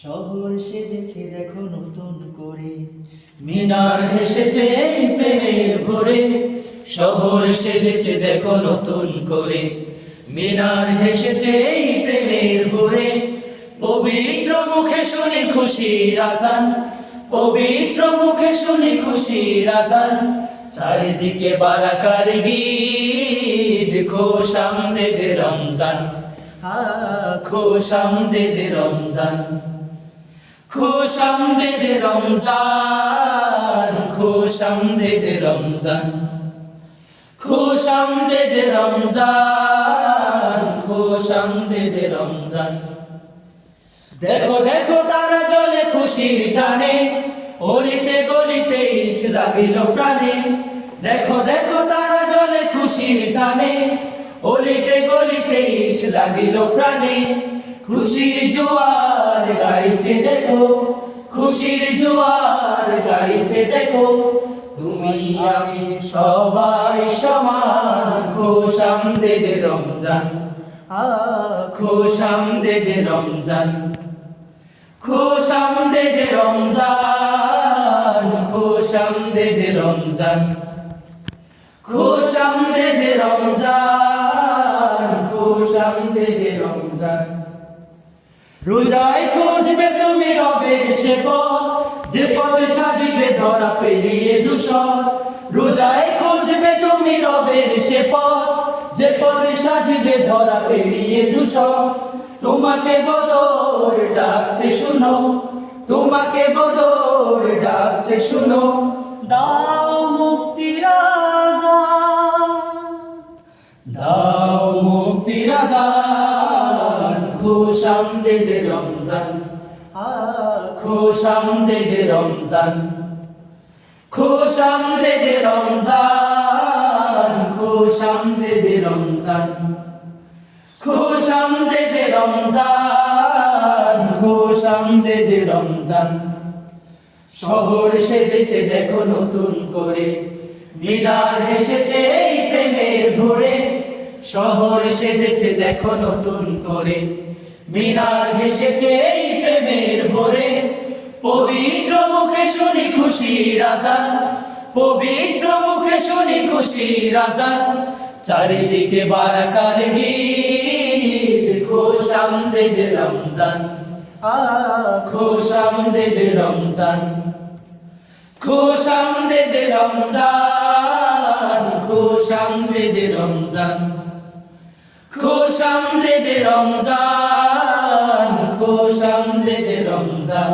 শহর সেজেছে দেখো নতুন করে, মিনার হেসেছে এই প্রেমের ভোরে। শহর সেজেছে দেখো নতুন করে, মিনার হেসেছে এই প্রেমের ভোরে। পবিত্র মুখে শুনি খুশির আজান, পবিত্র মুখে শুনি খুশির আজান। চারিদিকে বারাকার গীত, খোশামদেদ রমজান, খোশামদেদ রমজান, খোশামদেদ রমজান, খোশামদেদ রমজান, খোশামদেদ রমজান, খোশামদেদ রমজান। দেখো দেখো তারা জ্বলে খুশির টানে, অলিতে গলিতে ইশক লাগিল প্রাণে। দেখো দেখো তারা জ্বলে খুশির টানে, অলিতে গলিতে ইশক লাগিল প্রাণে। খুশির জোয়ার গাইছে দেখো, খুশির জোয়ার গাইছে দেখো। তুমি আমি সবাই সমান, খোশামদেদ রমজান, খোশামদেদ রমজান, খোশামদেদ রমজান, খোশামদেদ রমজান, খোশামদেদ রমজান, খোশামদেদ রমজান। রোজায় খুঁজবে তুমি রবের সে পথ, যে পথে সাজিবে ধরা পেরিয়ে ধূসর। রোজায় খুঁজবে তুমি রবের সে পথ, যে পথে সাজিবে ধরা পেরিয়ে ধূসর। তোমাকে বদর ডাকছে শুনো, তোমাকে বদর ডাকছে শুনো। দাও মুক্তির আযান, দাও মুক্তির আযান। খোশামদেদ রমজান, খোশামদেদ রমজান, খোশামদেদ রমজান, খোশামদেদ রমজান, খোশামদেদ রমজান, খোশামদেদ রমজান। শহর সেজেছে দেখো নতুন করে, মিনার হেসেছে এই প্রেমের ভোরে। শহর সেজেছে দেখো নতুন করে, মিনার হেসেছে এই প্রেমের ভোরে। পবিত্র মুখে শুনি খুশির আজান, পবিত্র মুখে শুনি খুশির আজান। চারিদিকে বারাকার গীত, খোশামদেদ রমজান, খোশামদেদ রমজান, খোশামদেদ রমজান, খোশামদেদ রমজান, খোশামদেদ রমজান, খোশামদেদ রমজান।